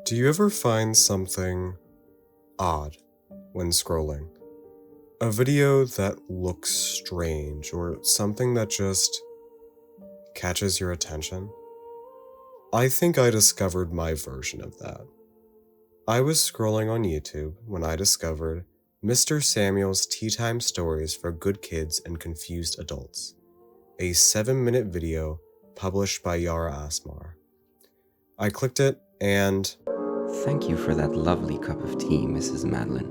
Do you ever find something odd when scrolling? A video that looks strange or something that just catches your attention? I think I discovered my version of that. I was scrolling on YouTube when I discovered Mr. Samuel's Teatime Stories for Good Kids and Confused Adults, a 7-minute video published by Asmar. I clicked it and... Thank you for that lovely cup of tea, Mrs. Madeline.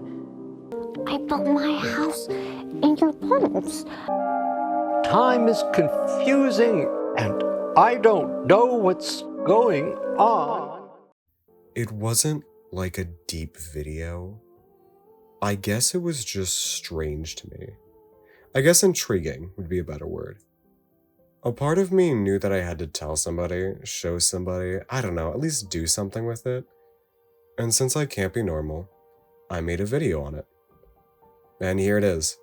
I built my house in your puddles. Time is confusing and I don't know what's going on. It wasn't like a deep video. I guess it was just strange to me. I guess intriguing would be a better word. A part of me knew that I had to tell somebody, show somebody, I don't know, at least do something with it. And since I can't be normal, I made a video on it. And here it is.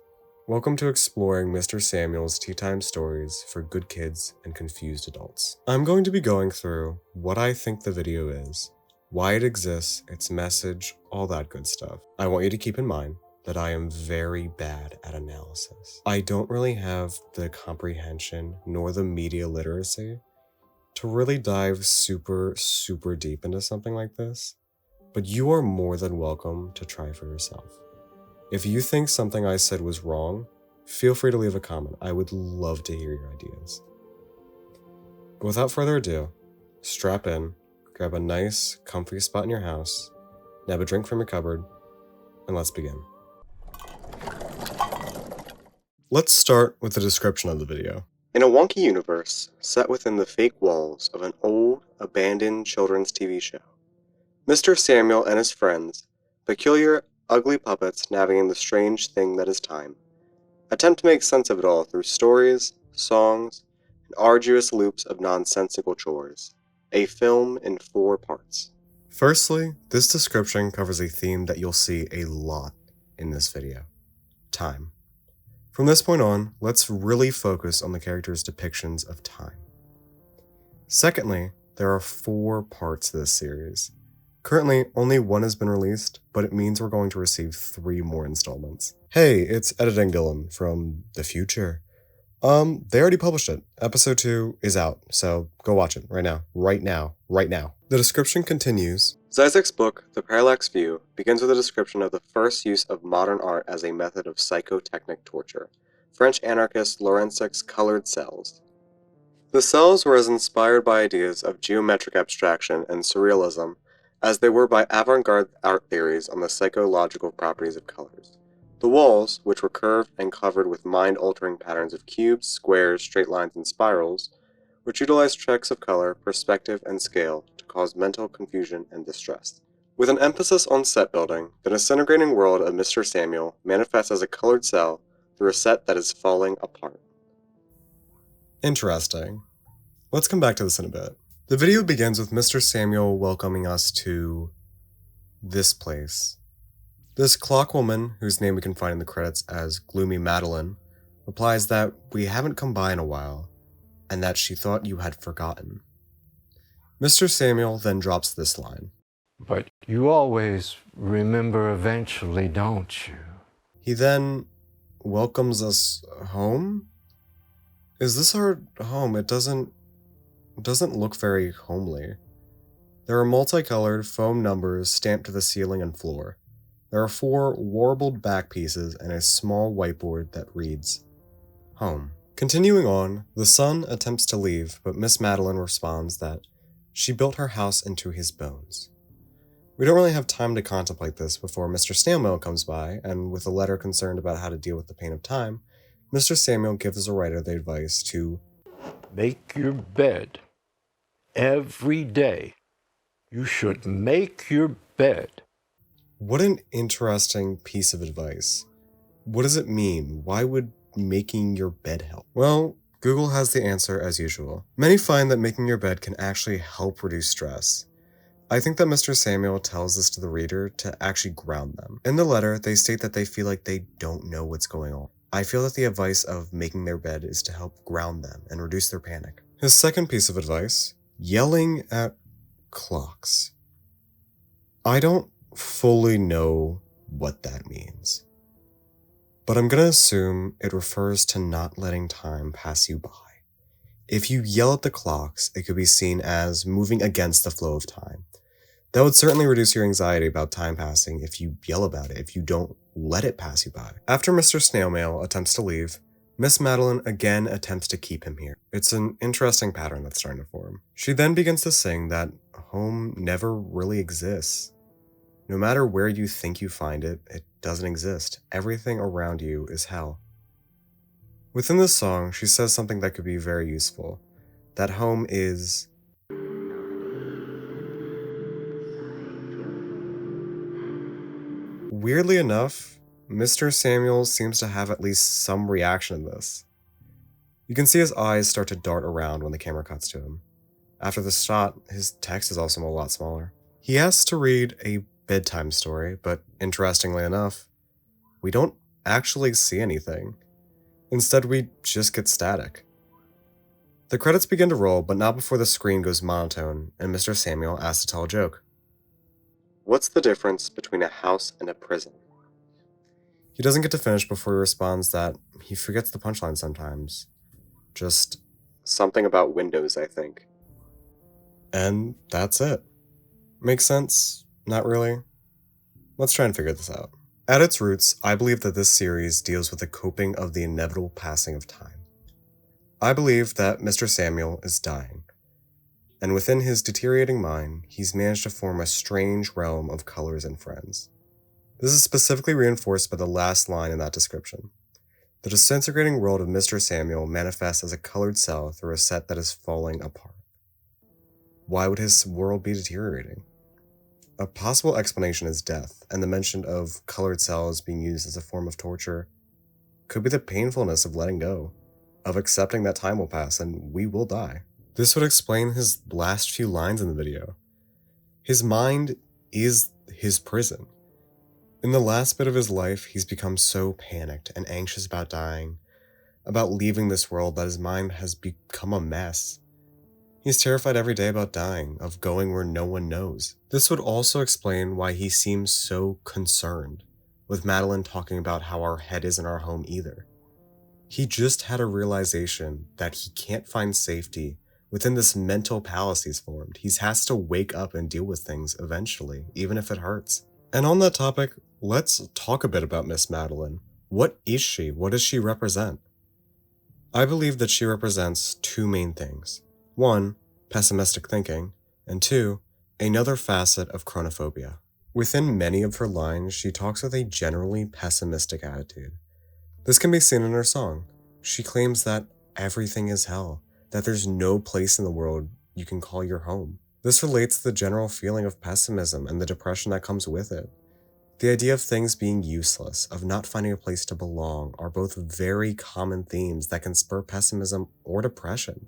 Welcome to exploring Mr. Samuel's Teatime Stories for Good Kids and Confused Adults. I'm going to be going through what I think the video is, why it exists, its message, all that good stuff. I want you to keep in mind that I am very bad at analysis. I don't really have the comprehension nor the media literacy to really dive super deep into something like this, but you are more than welcome to try for yourself. If you think something I said was wrong, feel free to leave a comment. I would love to hear your ideas. But without further ado, strap in, grab a nice, comfy spot in your house, nab a drink from your cupboard, and let's begin. Let's start with the description of the video. In a wonky universe, set within the fake walls of an old, abandoned children's TV show, Mr. Samuel and his friends, peculiar, ugly puppets navigating the strange thing that is time, attempt to make sense of it all through stories, songs, and arduous loops of nonsensical chores. A film in 4 parts. Firstly, this description covers a theme that you'll see a lot in this video: time. From this point on, let's really focus on the characters' depictions of time. Secondly, there are 4 parts to this series. Currently, only 1 has been released, but it means we're going to receive 3 more installments. Hey, it's Editing Dylan from the future. They already published it. Episode 2 is out, so go watch it right now. The description continues. Zizek's book, The Parallax View, begins with a description of the first use of modern art as a method of psychotechnic torture. French anarchist Lorenzic's colored cells. The cells were as inspired by ideas of geometric abstraction and surrealism as they were by avant-garde art theories on the psychological properties of colors. The walls, which were curved and covered with mind-altering patterns of cubes, squares, straight lines, and spirals, which utilized tricks of color, perspective, and scale to cause mental confusion and distress. With an emphasis on set building, the disintegrating world of Mr. Samuel manifests as a colored cell through a set that is falling apart. Interesting. Let's come back to this in a bit. The video begins with Mr. Samuel welcoming us to this place. This clock woman, whose name we can find in the credits as Gloomy Madeline, replies that we haven't come by in a while, and that she thought you had forgotten. Mr. Samuel then drops this line. But you always remember eventually, don't you? He then welcomes us home? Is this our home? It doesn't look very homely. There are multicolored foam numbers stamped to the ceiling and floor. There are 4 warbled back pieces and a small whiteboard that reads, Home. Continuing on, the son attempts to leave, but Miss Madeline responds that she built her house into his bones. We don't really have time to contemplate this before Mr. Samuel comes by, and with a letter concerned about how to deal with the pain of time, Mr. Samuel gives the writer the advice to Make your bed. Every day. You should make your bed. What an interesting piece of advice. What does it mean? Why would making your bed help? Well, Google has the answer as usual. Many find that making your bed can actually help reduce stress. I think that Mr. Samuel tells this to the reader to actually ground them. In the letter, they state that they feel like they don't know what's going on. I feel that the advice of making their bed is to help ground them and reduce their panic. His second piece of advice, yelling at clocks. I don't fully know what that means, but I'm gonna assume it refers to not letting time pass you by. If you yell at the clocks, it could be seen as moving against the flow of time. That would certainly reduce your anxiety about time passing if you yell about it, if you don't let it pass you by. After Mr. Snailmail attempts to leave, Miss Madeline again attempts to keep him here. It's an interesting pattern that's starting to form. She then begins to sing that home never really exists. No matter where you think you find it, it doesn't exist. Everything around you is hell. Within this song, she says something that could be very useful. That home is... Weirdly enough, Mr. Samuel seems to have at least some reaction in this. You can see his eyes start to dart around when the camera cuts to him. After the shot, his text is also a lot smaller. He asks to read a bedtime story, but interestingly enough, we don't actually see anything. Instead, we just get static. The credits begin to roll, but not before the screen goes monotone and Mr. Samuel asks to tell a joke. What's the difference between a house and a prison? He doesn't get to finish before he responds that he forgets the punchline sometimes. Just something about windows, I think. And that's it. Makes sense? Not really? Let's try and figure this out. At its roots, I believe that this series deals with the coping of the inevitable passing of time. I believe that Mr. Samuel is dying, and within his deteriorating mind, he's managed to form a strange realm of colors and friends. This is specifically reinforced by the last line in that description. The disintegrating world of Mr. Samuel manifests as a colored cell through a set that is falling apart. Why would his world be deteriorating? A possible explanation is death, and the mention of colored cells being used as a form of torture could be the painfulness of letting go, of accepting that time will pass and we will die. This would explain his last few lines in the video. His mind is his prison. In the last bit of his life, he's become so panicked and anxious about dying, about leaving this world, that his mind has become a mess. He's terrified every day about dying, of going where no one knows. This would also explain why he seems so concerned, with Madeline talking about how our head isn't our home either. He just had a realization that he can't find safety within this mental palace he's formed. He has to wake up and deal with things eventually, even if it hurts. And on that topic, let's talk a bit about Miss Madeline. What is she? What does she represent? I believe that she represents two main things. One, pessimistic thinking, and two, another facet of chronophobia. Within many of her lines, she talks with a generally pessimistic attitude. This can be seen in her song. She claims that everything is hell, that there's no place in the world you can call your home. This relates to the general feeling of pessimism and the depression that comes with it. The idea of things being useless, of not finding a place to belong, are both very common themes that can spur pessimism or depression.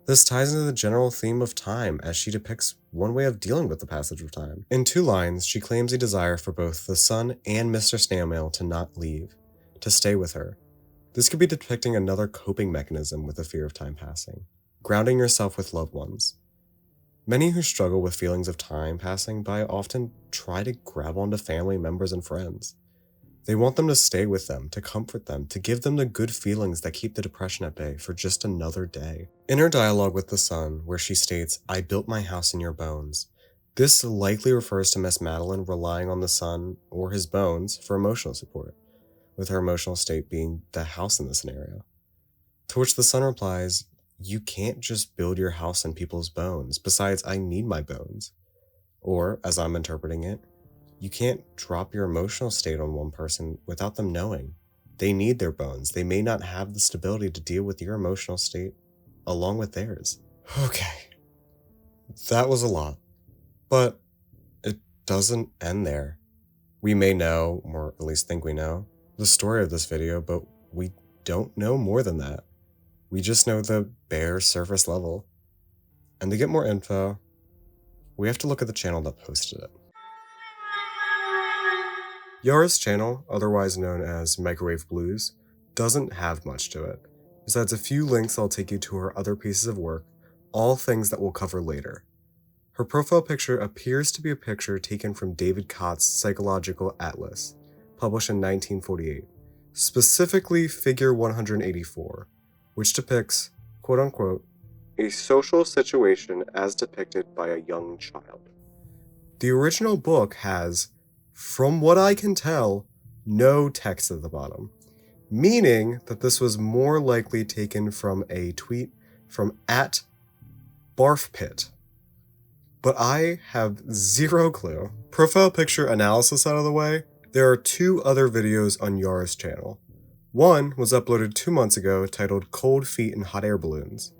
This ties into the general theme of time, as she depicts one way of dealing with the passage of time. In two lines, she claims a desire for both the sun and Mr. Snailmail to not leave, to stay with her. This could be depicting another coping mechanism with the fear of time passing, grounding yourself with loved ones. Many who struggle with feelings of time passing by often try to grab onto family members and friends. They want them to stay with them, to comfort them, to give them the good feelings that keep the depression at bay for just another day. In her dialogue with the sun, where she states, "I built my house in your bones," this likely refers to Miss Madeline relying on the sun or his bones for emotional support, with her emotional state being the house in this scenario. To which the sun replies, "You can't just build your house in people's bones. Besides, I need my bones." Or, as I'm interpreting it, you can't drop your emotional state on one person without them knowing. They need their bones. They may not have the stability to deal with your emotional state along with theirs. Okay, that was a lot, but it doesn't end there. We may know, or at least think we know, the story of this video, but we don't know more than that. We just know the bare surface level. And to get more info, we have to look at the channel that posted it. YARA'S channel, otherwise known as Microwave Blues, doesn't have much to it. Besides a few links that'll take you to her other pieces of work, all things that we'll cover later. Her profile picture appears to be a picture taken from David Cott's Psychological Atlas, published in 1948, specifically figure 184, which depicts, quote-unquote, a social situation as depicted by a young child. The original book has, from what I can tell, no text at the bottom, meaning that this was more likely taken from a tweet from @BarfPit. But I have zero clue. Profile picture analysis out of the way, there are 2 other videos on YARA'S channel. One was uploaded 2 months ago titled Cold Feet and Hot Air Balloons,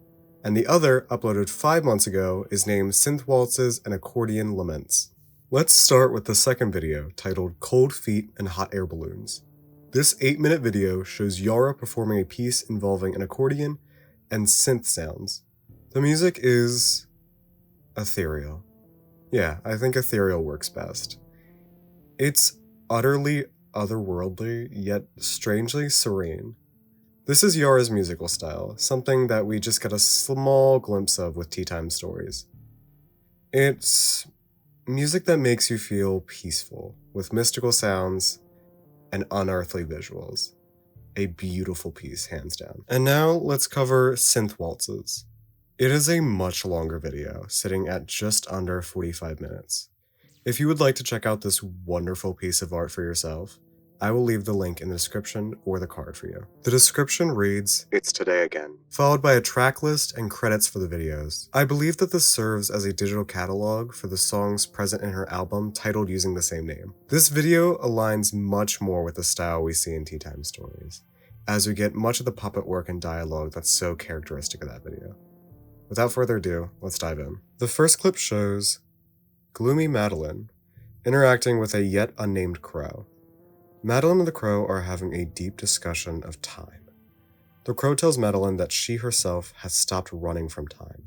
and the other, uploaded 5 months ago, is named Synth Waltzes and Accordion Laments. Let's start with the second video titled Cold Feet and Hot Air Balloons. This 8-minute video shows Yara performing a piece involving an accordion and synth sounds. The music is ethereal. Yeah, I think ethereal works best. It's utterly otherworldly, yet strangely serene. This is Yara's musical style, something that we just get a small glimpse of with Teatime stories. It's music that makes you feel peaceful, with mystical sounds and unearthly visuals. A beautiful piece, hands down. And now let's cover Synth Waltzes. It is a much longer video, sitting at just under 45 minutes. If you would like to check out this wonderful piece of art for yourself, I will leave the link in the description or the card for you. The description reads, "It's today again," followed by a track list and credits for the videos. I believe that this serves as a digital catalog for the songs present in her album titled using the same name. This video aligns much more with the style we see in Teatime stories, as we get much of the puppet work and dialogue that's so characteristic of that video. Without further ado, let's dive in. The first clip shows gloomy Madeline interacting with a yet unnamed crow. Madeline and the crow are having a deep discussion of time. The crow tells Madeline that she herself has stopped running from time,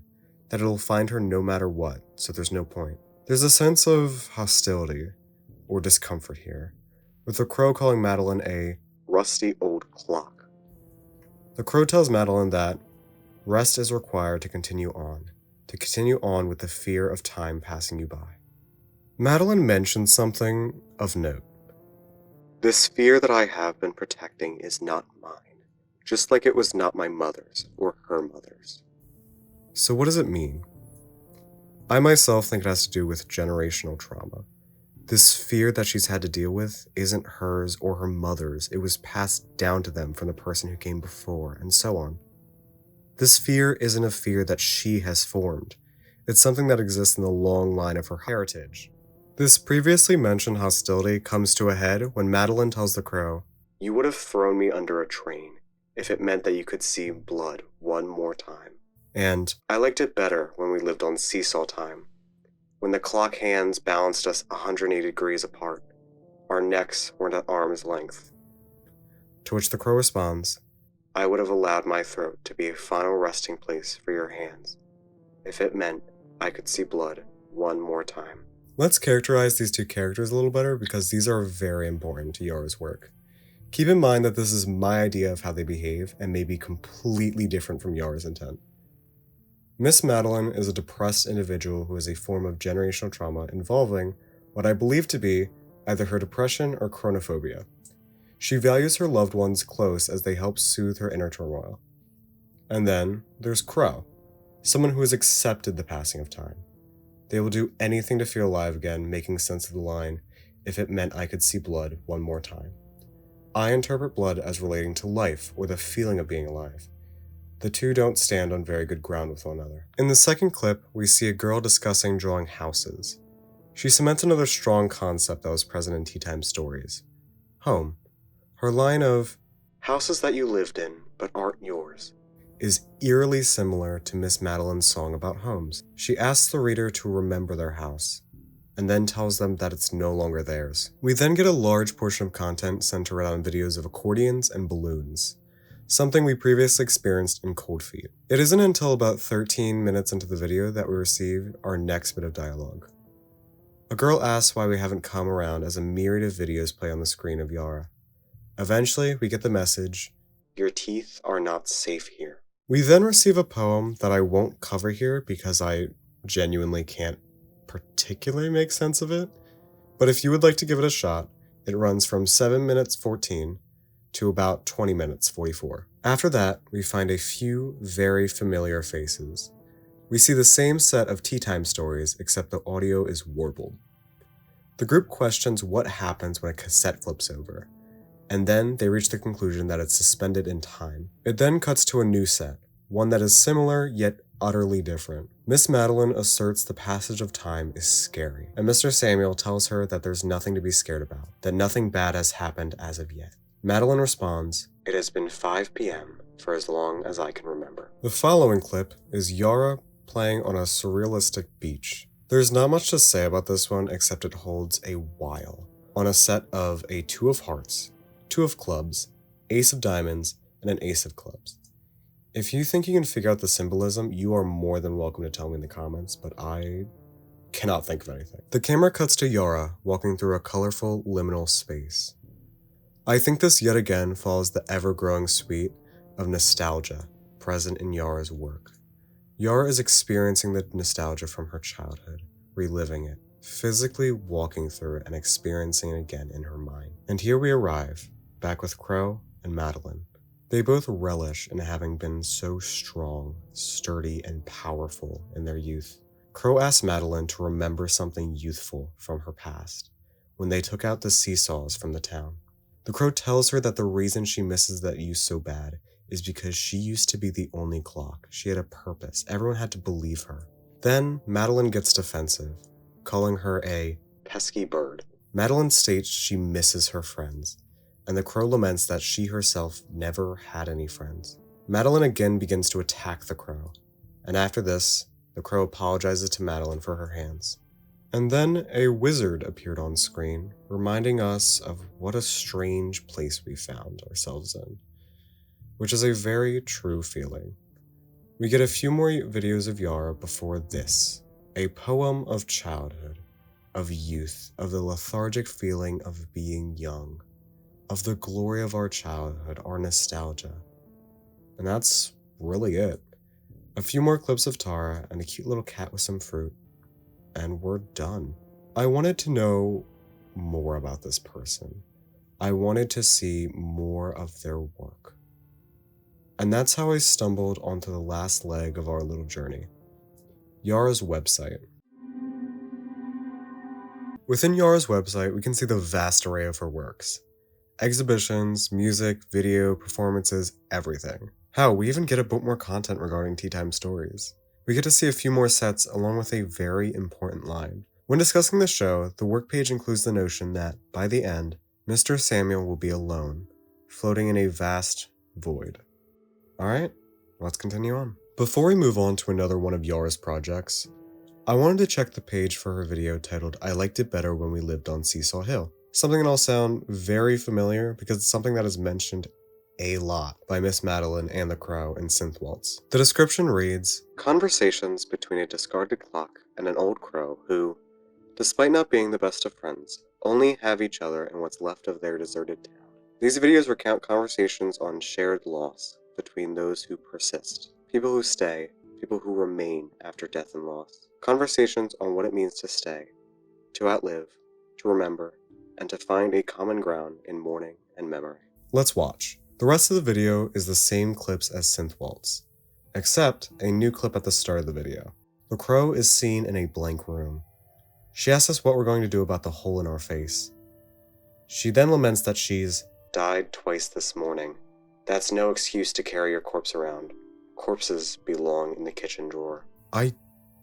that it'll find her no matter what, so there's no point. There's a sense of hostility or discomfort here, with the crow calling Madeline a rusty old clock. The crow tells Madeline that rest is required to continue on with the fear of time passing you by. Madeline mentions something of note. This fear that I have been protecting is not mine, just like it was not my mother's or her mother's. So what does it mean? I myself think it has to do with generational trauma. This fear that she's had to deal with isn't hers or her mother's, it was passed down to them from the person who came before, and so on. This fear isn't a fear that she has formed. It's something that exists in the long line of her heritage. This previously mentioned hostility comes to a head when Madeline tells the crow, "You would have thrown me under a train if it meant that you could see blood one more time. And I liked it better when we lived on seesaw time, when the clock hands balanced us 180 degrees apart. Our necks weren't at arm's length." To which the crow responds, "I would have allowed my throat to be a final resting place for your hands, if it meant I could see blood one more time." Let's characterize these 2 characters a little better because these are very important to Yara's work. Keep in mind that this is my idea of how they behave and may be completely different from Yara's intent. Miss Madeline is a depressed individual who has a form of generational trauma involving what I believe to be either her depression or chronophobia. She values her loved ones close as they help soothe her inner turmoil. And then there's Crow, someone who has accepted the passing of time. They will do anything to feel alive again, making sense of the line, "If it meant I could see blood one more time." I interpret blood as relating to life or the feeling of being alive. The 2 don't stand on very good ground with one another. In the second clip, we see a girl discussing drawing houses. She cements another strong concept that was present in Teatime stories: home. Her line of, "houses that you lived in but aren't yours," is eerily similar to Miss Madeline's song about homes. She asks the reader to remember their house, and then tells them that it's no longer theirs. We then get a large portion of content centered around videos of accordions and balloons, something we previously experienced in Cold Feet. It isn't until about 13 minutes into the video that we receive our next bit of dialogue. A girl asks why we haven't come around as a myriad of videos play on the screen of Yara. Eventually, we get the message, "Your teeth are not safe here." We then receive a poem that I won't cover here because I genuinely can't particularly make sense of it, but if you would like to give it a shot, it runs from 7 minutes 14 to about 20 minutes 44. After that, we find a few very familiar faces. We see the same set of Teatime stories, except the audio is warbled. The group questions what happens when a cassette flips over, and then they reach the conclusion that it's suspended in time. It then cuts to a new set, one that is similar yet utterly different. Miss Madeline asserts the passage of time is scary, and Mr. Samuel tells her that there's nothing to be scared about, that nothing bad has happened as of yet. Madeline responds, "It has been 5 p.m. for as long as I can remember." The following clip is Yara playing on a surrealistic beach. There's not much to say about this one except it holds a while, on a set of a 2 of hearts, 2 of clubs, ace of diamonds, and an ace of clubs. If you think you can figure out the symbolism, you are more than welcome to tell me in the comments, but I cannot think of anything. The camera cuts to Yara walking through a colorful liminal space. I think this yet again follows the ever-growing suite of nostalgia present in Yara's work. Yara is experiencing the nostalgia from her childhood, reliving it, physically walking through it and experiencing it again in her mind. And here we arrive, back with Crow and Madeline. They both relish in having been so strong, sturdy, and powerful in their youth. Crow asks Madeline to remember something youthful from her past, when they took out the seesaws from the town. The Crow tells her that the reason she misses that youth so bad is because she used to be the only clock. She had a purpose. Everyone had to believe her. Then Madeline gets defensive, calling her a pesky bird. Madeline states she misses her friends, and the Crow laments that she herself never had any friends. Madeline again begins to attack the Crow, and after this, the Crow apologizes to Madeline for her hands. And then a wizard appeared on screen, reminding us of what a strange place we found ourselves in, which is a very true feeling. We get a few more videos of Yara before this, a poem of childhood, of youth, of the lethargic feeling of being young, of the glory of our childhood, our nostalgia. And that's really it. A few more clips of Tara and a cute little cat with some fruit, and we're done. I wanted to know more about this person. I wanted to see more of their work. And that's how I stumbled onto the last leg of our little journey, Yara's website. Within Yara's website, we can see the vast array of her works. Exhibitions, music, video, performances, everything. Hell, we even get a bit more content regarding Teatime stories. We get to see a few more sets along with a very important line. When discussing the show, the work page includes the notion that, by the end, Mr. Samuel will be alone, floating in a vast void. Alright, let's continue on. Before we move on to another one of Yara's projects, I wanted to check the page for her video titled "I Liked It Better When We Lived on Seesaw Hill." Something that'll sound very familiar because it's something that is mentioned a lot by Miss Madeline and the Crow in Synth Waltz. The description reads, "Conversations between a discarded clock and an old crow who, despite not being the best of friends, only have each other in what's left of their deserted town." These videos recount conversations on shared loss between those who persist, people who stay, people who remain after death and loss. Conversations on what it means to stay, to outlive, to remember, and to find a common ground in mourning and memory. Let's watch. The rest of the video is the same clips as Synth Waltz, except a new clip at the start of the video. The Crow is seen in a blank room. She asks us what we're going to do about the hole in our face. She then laments that she's died twice this morning. That's no excuse to carry your corpse around. Corpses belong in the kitchen drawer. I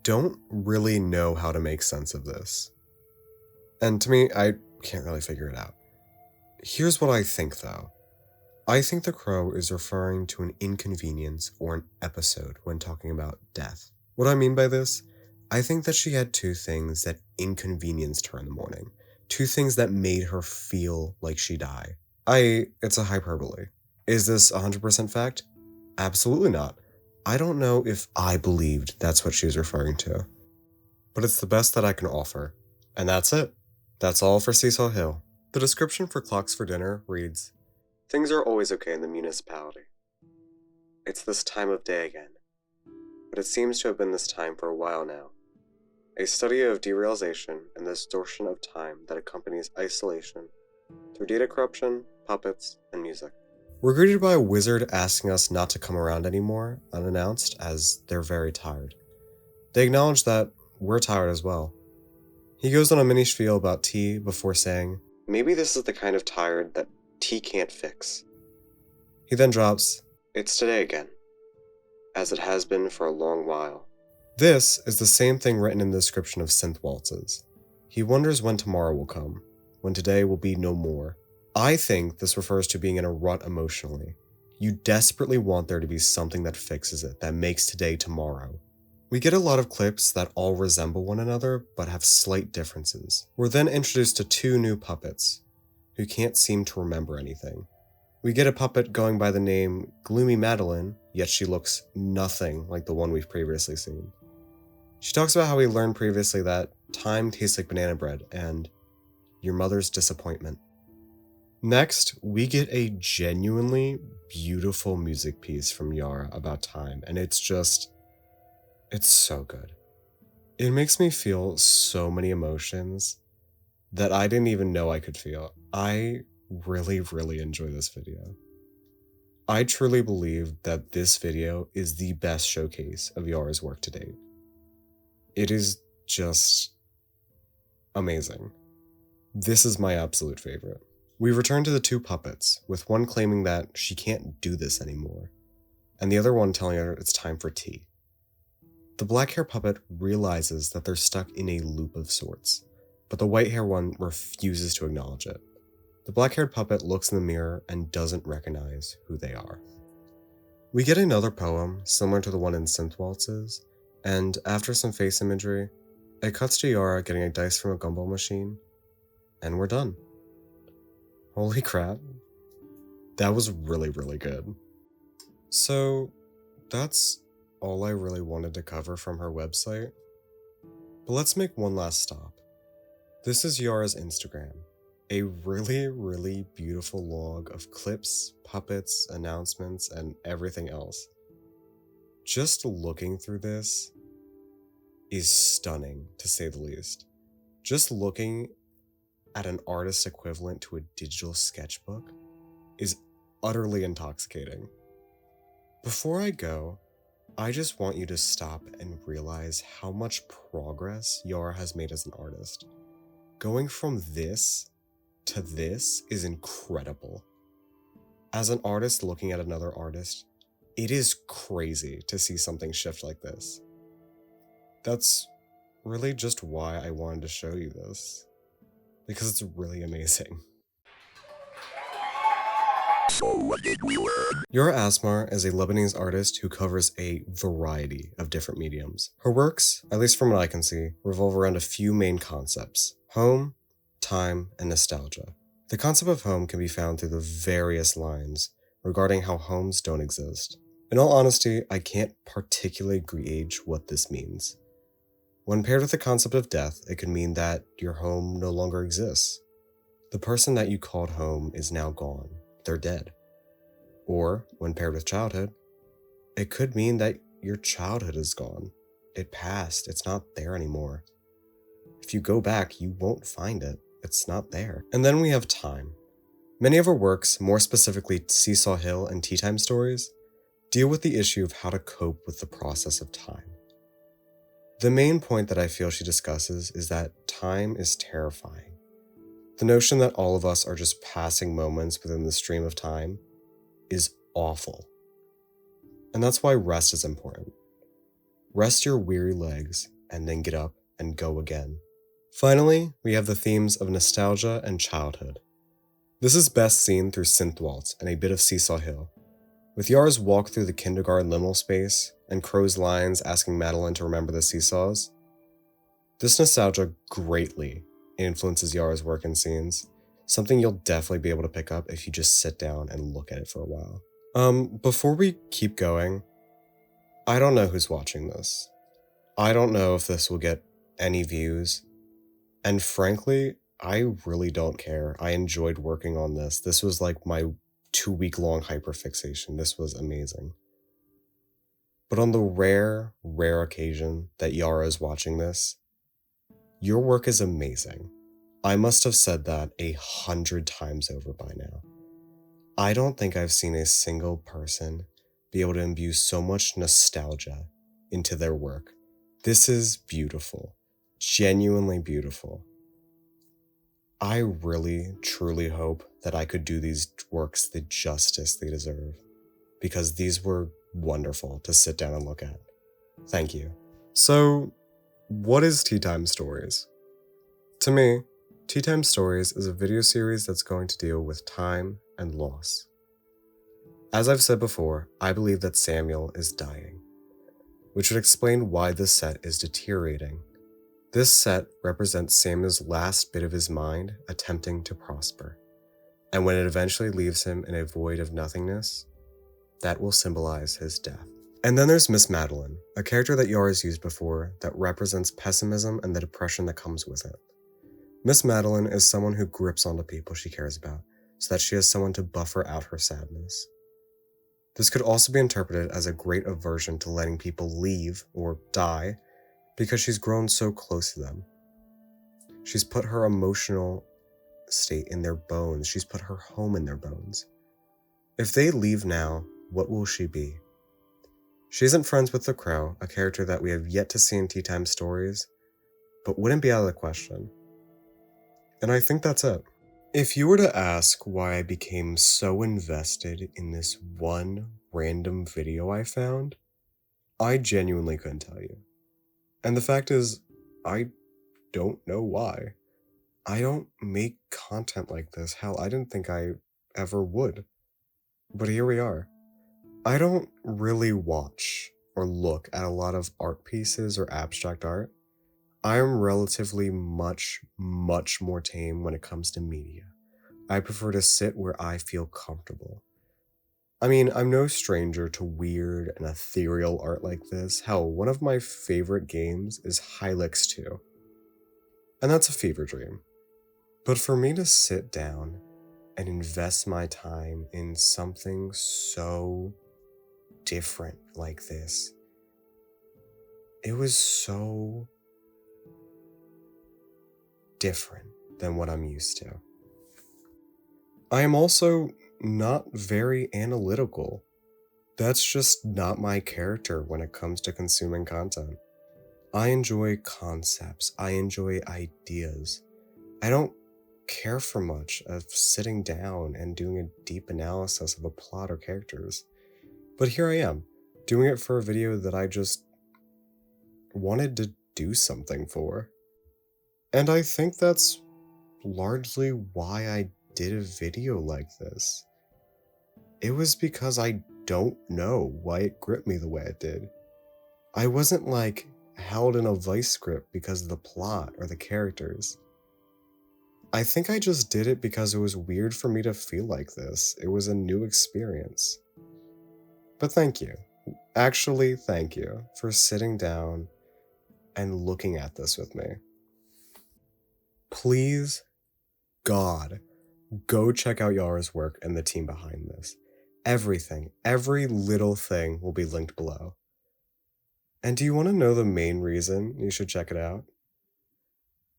don't really know how to make sense of this. And to me, I can't really figure it out. Here's what I think though. I think the Crow is referring to an inconvenience or an episode when talking about death. What I mean by this, I think that she had 2 things that inconvenienced her in the morning. 2 things that made her feel like she died. It's a hyperbole. Is this 100% fact? Absolutely not. I don't know if I believed that's what she was referring to. But it's the best that I can offer. And that's it. That's all for Seesaw Hill. The description for Clocks for Dinner reads, "Things are always okay in the municipality. It's this time of day again. But it seems to have been this time for a while now. a study of derealization and the distortion of time that accompanies isolation through data corruption, puppets, and music. We're greeted by a wizard asking us not to come around anymore, unannounced, as they're very tired. They acknowledge that we're tired as well. He goes on a mini spiel about tea before saying, "Maybe this is the kind of tired that tea can't fix." He then drops, "It's today again, as it has been for a long while." This is the same thing written in the description of synth waltzes. He wonders when tomorrow will come, when today will be no more. I think this refers to being in a rut emotionally. You desperately want there to be something that fixes it, that makes today tomorrow. We get a lot of clips that all resemble one another, but have slight differences. We're then introduced to two new puppets, who can't seem to remember anything. We get a puppet going by the name Gloomy Madeline, yet she looks nothing like the one we've previously seen. She talks about how we learned previously that time tastes like banana bread and your mother's disappointment. Next, we get a genuinely beautiful music piece from Yara about time, and it's so good. It makes me feel so many emotions that I didn't even know I could feel. I really, really enjoy this video. I truly believe that this video is the best showcase of Yara's work to date. It is just amazing. This is my absolute favorite. We return to the two puppets, with one claiming that she can't do this anymore, and the other one telling her it's time for tea. The black hair puppet realizes that they're stuck in a loop of sorts, but the white hair one refuses to acknowledge it. The black haired puppet looks in the mirror and doesn't recognize who they are. We get another poem similar to the one in Synth Waltzes, and after some face imagery, it cuts to Yara getting a dice from a gumball machine, and we're done. Holy crap. That was really, really good. So, that's all I really wanted to cover from her website. But let's make one last stop. This is Yara's Instagram. A really, really beautiful log of clips, puppets, announcements, and everything else. Just looking through this is stunning, to say the least. Just looking at an artist's equivalent to a digital sketchbook is utterly intoxicating. Before I go, I just want you to stop and realize how much progress Yara has made as an artist. Going from this to this is incredible. As an artist looking at another artist, it is crazy to see something shift like this. That's really just why I wanted to show you this, because it's really amazing. So what did we learn? Yara Asmar is a Lebanese artist who covers a variety of different mediums. Her works, at least from what I can see, revolve around a few main concepts: home, time, and nostalgia. The concept of home can be found through the various lines regarding how homes don't exist. In all honesty, I can't particularly gauge what this means. When paired with the concept of death, it could mean that your home no longer exists. The person that you called home is now gone. They're dead. Or, when paired with childhood, it could mean that your childhood is gone. It passed. It's not there anymore. If you go back, you won't find it. It's not there. And then we have time. Many of her works, more specifically Seesaw Hill and Teatime stories, deal with the issue of how to cope with the process of time. The main point that I feel she discusses is that time is terrifying. The notion that all of us are just passing moments within the stream of time is awful. And that's why rest is important. Rest your weary legs and then get up and go again. Finally, we have the themes of nostalgia and childhood. This is best seen through Synth Waltz and a bit of Seesaw Hill, with Yara's walk through the kindergarten liminal space and Crow's lines asking Madeline to remember the seesaws. This nostalgia greatly influences Yara's work and scenes, something you'll definitely be able to pick up if you just sit down and look at it for a while. Before we keep going, I don't know who's watching this. I don't know if this will get any views, and frankly, I really don't care. I enjoyed working on this. This was like my 2-week-long hyperfixation. This was amazing. But on the rare occasion that Yara is watching this, Your work is amazing. I must have said that 100 times over by now. I don't think I've seen a single person be able to imbue so much nostalgia into their work. This is beautiful, genuinely beautiful. I really, truly hope that I could do these works the justice they deserve, because these were wonderful to sit down and look at. Thank you. So, what is Teatime Stories? To me, Teatime Stories is a video series that's going to deal with time and loss. As I've said before, I believe that Samuel is dying, which would explain why this set is deteriorating. This set represents Samuel's last bit of his mind attempting to prosper, and when it eventually leaves him in a void of nothingness, that will symbolize his death. And then there's Miss Madeline, a character that YARA'S used before that represents pessimism and the depression that comes with it. Miss Madeline is someone who grips onto people she cares about, so that she has someone to buffer out her sadness. This could also be interpreted as a great aversion to letting people leave or die because she's grown so close to them. She's put her emotional state in their bones. She's put her home in their bones. If they leave now, what will she be? She isn't friends with the Crow, a character that we have yet to see in Teatime Stories, but wouldn't be out of the question. And I think that's it. If you were to ask why I became so invested in this one random video I found, I genuinely couldn't tell you. And the fact is, I don't know why. I don't make content like this. Hell, I didn't think I ever would. But here we are. I don't really watch or look at a lot of art pieces or abstract art. I am relatively much more tame when it comes to media. I prefer to sit where I feel comfortable. I mean, I'm no stranger to weird and ethereal art like this. Hell, one of my favorite games is Hylix 2. And that's a fever dream. But for me to sit down and invest my time in something so different like this, it was so different than what I'm used to. I am also not very analytical. That's just not my character when it comes to consuming content. I enjoy concepts. I enjoy ideas. I don't care for much of sitting down and doing a deep analysis of a plot or characters. But here I am, doing it for a video that I just wanted to do something for. And I think that's largely why I did a video like this. It was because I don't know why it gripped me the way it did. I wasn't like held in a vice grip because of the plot or the characters. I think I just did it because it was weird for me to feel like this. It was a new experience. But thank you. Actually, thank you for sitting down and looking at this with me. Please, God, go check out YARA'S work and the team behind this. Everything, every little thing will be linked below. And do you want to know the main reason you should check it out?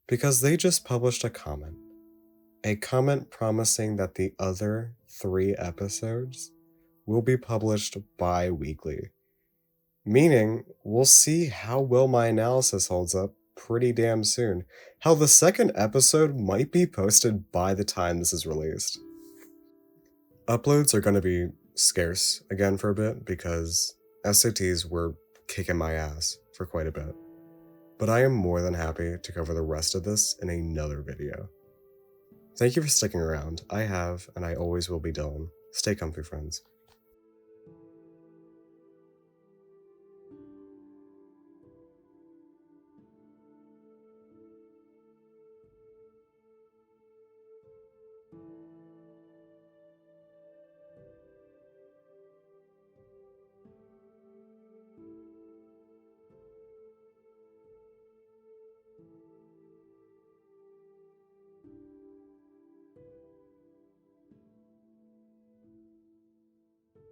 Because they just published a comment promising that the other 3 episodes will be published bi-weekly. Meaning, we'll see how well my analysis holds up pretty damn soon. Hell, the second episode might be posted by the time this is released. Uploads are going to be scarce again for a bit because SATs were kicking my ass for quite a bit. But I am more than happy to cover the rest of this in another video. Thank you for sticking around. I have, and I always will be Dylan. Stay comfy, friends.